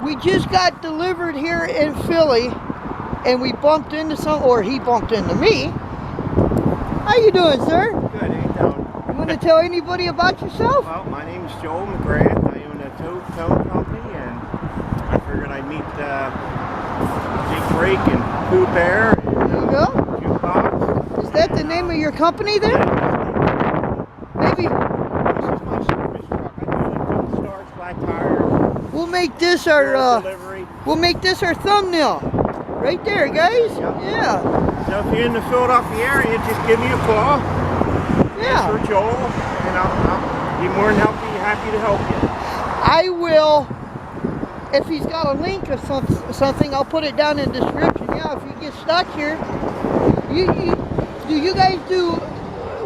We just got delivered here in Philly, and we bumped into or he bumped into me. How you doing, sir? Good, how you doing? You want to tell anybody about yourself? Well, my name is Joel McGrath. I own a tow company, and I figured I'd meet Jake Brake and Pooh Bear and There you go. Jukebox. Is that the name of your company there? Maybe. This is my service truck. I do jump starts, flat tires. We'll make this our delivery. we'll make this our thumbnail. Right there, guys. Yep. Yeah. So if you're in the Philadelphia area, just give me a call. Yeah. For Joel, and I'll be more than happy to help you. I will. If he's got a link or something, I'll put it down in the description. Yeah. If you get stuck here, do you guys do?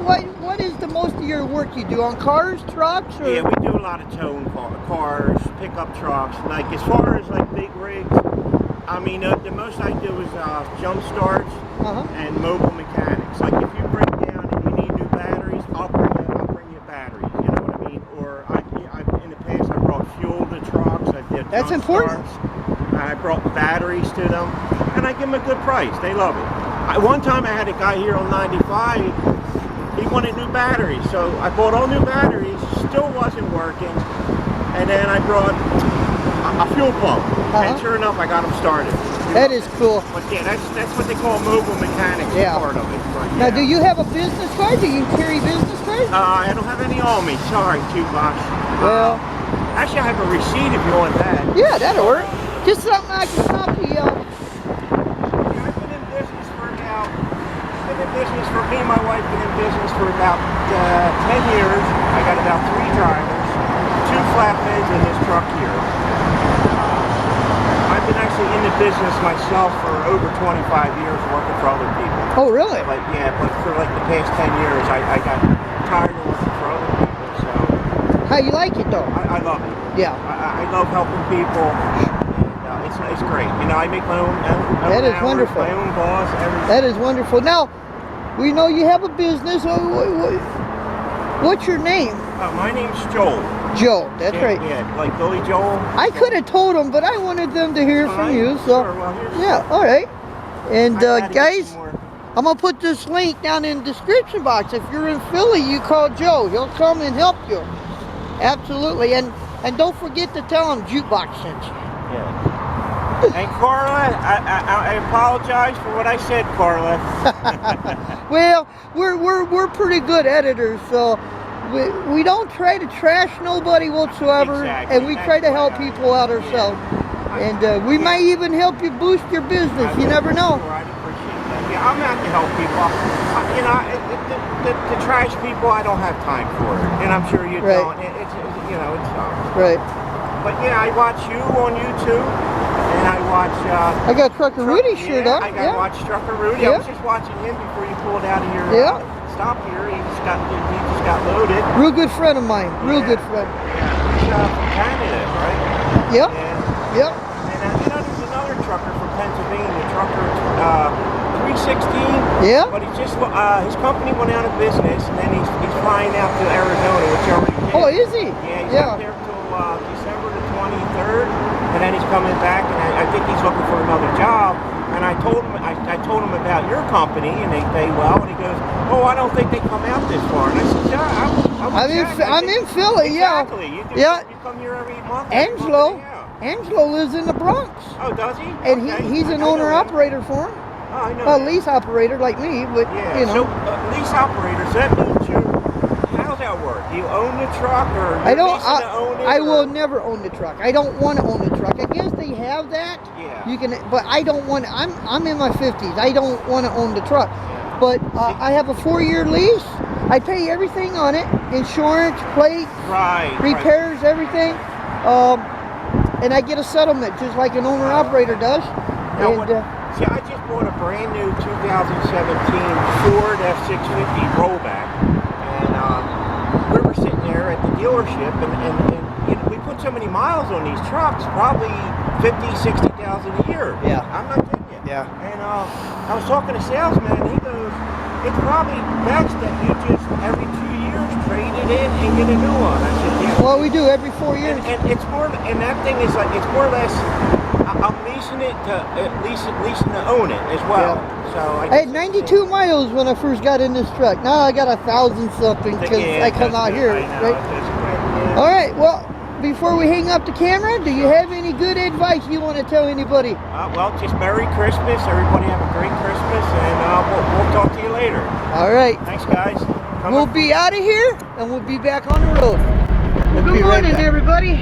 What is the most of your work you do on cars, trucks? Or? Yeah, we do a lot of towing cars, pickup trucks. Like as far as like big rigs, I mean the most I do is jump starts and mobile mechanics. Like if you break down and you need new batteries, I'll bring you batteries. You know what I mean? Or I in the past I brought fuel to trucks. I did. That's important. I brought batteries to them, and I give them a good price. They love it. One time I had a guy here on 95. He wanted new batteries, so I bought all new batteries, still wasn't working, and then I brought a fuel pump, and sure enough, I got him started. That is cool. But yeah, that's what they call mobile mechanics part of it. But, now, do you have a business card? Do you carry business cards? I don't have any on me, sorry, Jukebox. Well, actually, I have a receipt if you want that. Yeah, that'll work. Just something I can copy. For me and my wife been in business for about 10 years. I got about 3 drivers, 2 flatbeds, and this truck here. I've been actually in the business myself for over 25 years working for other people. Oh, really? But yeah, but for like the past 10 years, I got tired of working for other people. So how you like it though? I love it. Yeah. I love helping people. And it's great. You know, I make my own that is hours, wonderful. My own boss, everything. That is wonderful. Now, we know you have a business. What's your name? My name's Joel. Joel, that's right. Yeah, like Billy Joel. I could have told them, but I wanted them to hear from you. So, sure, well, yeah, all right. And guys, I'm gonna put this link down in the description box. If you're in Philly, you call Joe. He'll come and help you. Absolutely. And don't forget to tell him Jukebox sent you. Yeah. And Carla, I apologize for what I said, Carla. Well, we're pretty good editors, so we don't try to trash nobody whatsoever, and we try to help people out ourselves. And we might even help you boost your business. You never know. I'd appreciate that. Yeah, I'm out to help people. You know, the trash people, I don't have time for it, and I'm sure you don't. It's you know, it's right. But yeah, I watch you on YouTube. And I watch. I got Trucker Rudy shirt up. I got watch Trucker Rudy. I was just watching him before you pulled out of your stop here. He just got loaded. Real good friend of mine. Real good friend. Yeah, he's from Canada, right? Yep. Yep. And you know, there's another trucker from Pennsylvania, Trucker 316. Yeah. But he just his company went out of business, and then he's flying out to Arizona, which he already did. Oh, is he? Yeah, he's out there till December the 23rd. And then he's coming back, and I think he's looking for another job. And I told him about your company, and they pay well. And he goes, "Oh, I don't think they come out this far." And I said, "Yeah, I'm in Philly. Exactly. Yeah. You come here every month. Angelo lives in the Bronx. Oh, does he? And he's an owner operator for him. Oh, I know. A lease operator like me, but yeah. you know. So lease operators. That means you. How's that work? Do you own the truck, or I don't. own it, I will never own the truck. I don't want to own the truck. I guess they have that. Yeah. You can, but I don't want. I'm in my 50s. I don't want to own the truck. Yeah. But I have a 4-year lease. I pay everything on it: insurance, plate, repairs, everying. And I get a settlement just like an owner operator does. Now, and, see, I just bought a brand new 2017 Ford F650 rollback. We were sitting there at the dealership, and you know, we put so many miles on these trucks, probably 50,000, 60,000 a year. Yeah. I'm not kidding you. Yeah. And I was talking to salesman, and he goes, "It's probably best that you just every 2 years years, trade it in, and get a new one. I said, yeah. Well, we do every 4 years. And it's more, and that thing is like, it's more or less, I'm leasing it to, leasing to own it as well. Yeah. So I had 92 miles when I first got in this truck. Now I got 1,000 something because I come out here. I know, right? Yeah. All right, well, before we hang up the camera, do you have any good advice you want to tell anybody? Well, just Merry Christmas. Everybody have a great Christmas, and we'll talk to you later. All right. Thanks, guys. We'll be out of here, and we'll be back on the road. Good morning, everybody.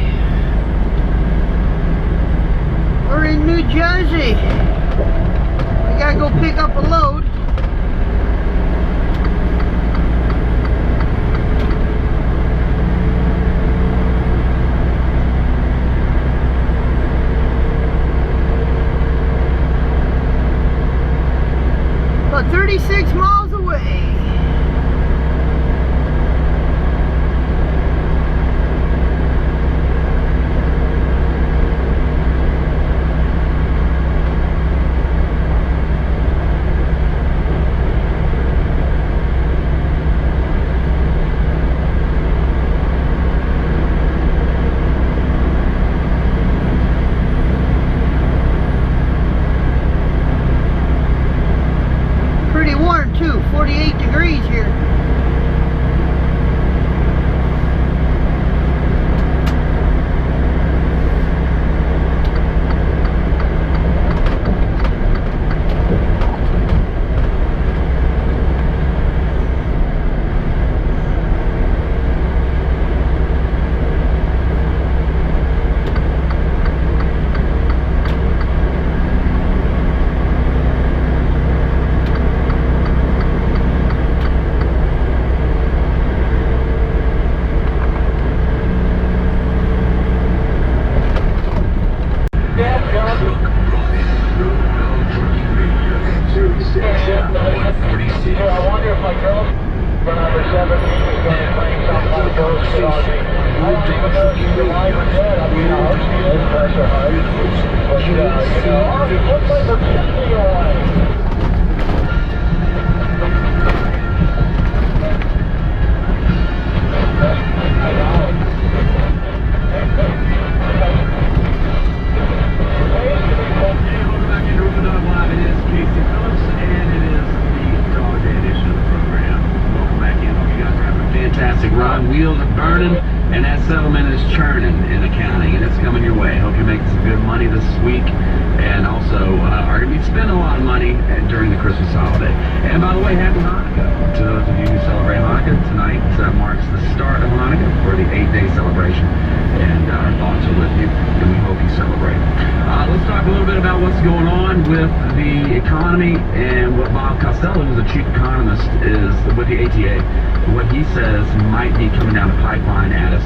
We're in New Jersey. I gotta go pick up a load. About 36 miles away. Pretty warm too, 48 degrees here. Run, wheels are burning, and that settlement is churning in accounting, and it's coming your way. Hope you're making some good money this week, and also are going to be spending a lot of money during the Christmas holiday. And by the way, happy Hanukkah to those of you who celebrate Hanukkah. Tonight marks the start of Hanukkah for the 8-day celebration, and our thoughts are with you, and we hope you celebrate. Let's talk a little bit about what's going on with the economy and what Bob Costello, who's the chief economist, is with the ATA, what he says might be coming down the pipeline at us.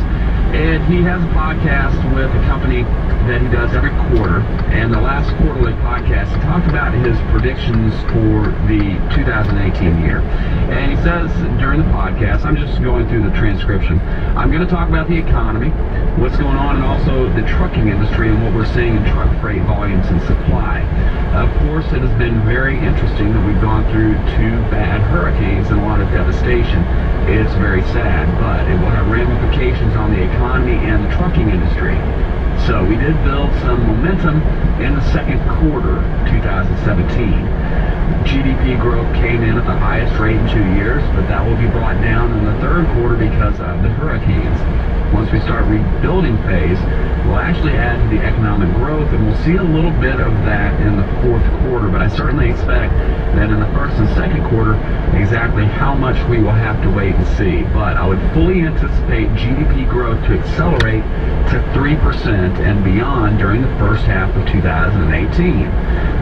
And he has a podcast with a company that he does every quarter. And the last quarterly podcast, he talked about his predictions for the 2018 year. And he says during the podcast, I'm just going through the transcription, I'm going to talk about the economy, what's going on, and also the trucking industry and what we're seeing in truck freight volumes and supply. Of course, it has been very interesting that we've gone through 2 bad hurricanes and a lot of devastation. It's very sad, but it will have ramifications on the economy and the trucking industry. So we did build some momentum in the second quarter 2017. GDP growth came in at the highest rate in 2 years, but that will be brought down in the third quarter because of the hurricanes. Once we start rebuilding phase, we'll actually add to the economic growth, and we'll see a little bit of that in the fourth quarter, but I certainly expect that in the first and second quarter, exactly how much we will have to wait and see. But I would fully anticipate GDP growth to accelerate to 3% and beyond during the first half of 2018.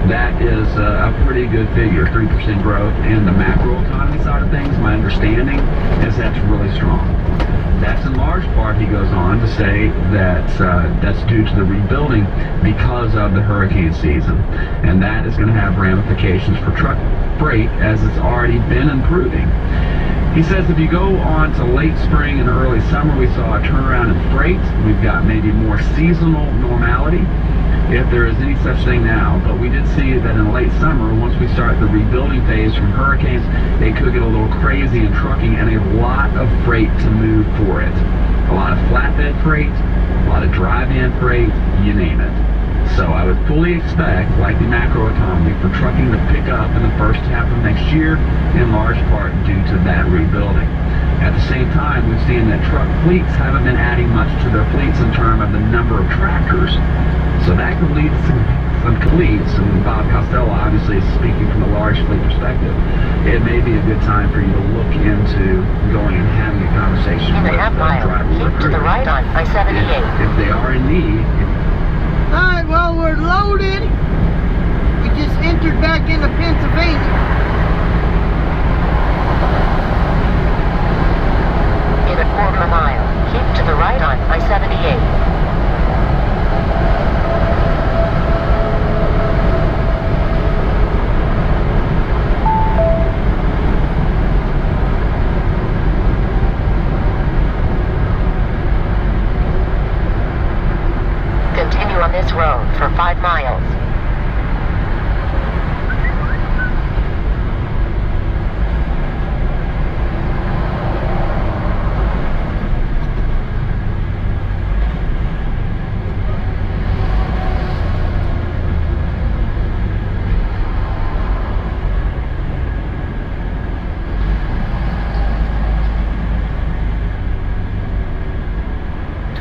That is a pretty good figure, 3% growth. And the macro economy side of things, my understanding is that's really strong. That's in large part, he goes on to say, that that's due to the rebuilding because of the hurricane season. And that is going to have ramifications for truck freight as it's already been improving. He says if you go on to late spring and early summer, we saw a turnaround in freight. We've got maybe more seasonal normality. if there is any such thing now. But we did see that in late summer, once we start the rebuilding phase from hurricanes, it could get a little crazy in trucking and a lot of freight to move for it. A lot of flatbed freight, a lot of drive-in freight, you name it. So I would fully expect, like the macroeconomy, for trucking to pick up in the first half of next year, in large part due to that rebuilding. At the same time, we've seen that truck fleets haven't been adding much to their fleets in terms of the number of tractors. So that could lead to some fleets, and Bob Costello obviously is speaking from a large fleet perspective. It may be a good time for you to look into going and having a conversation with a driver keep to the right on I-78. If they are in need. Alright, well, we're loaded. We just entered back into Pennsylvania. In a quarter mile, keep to the right on I-78. Continue on this road for 5 miles.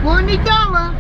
$20.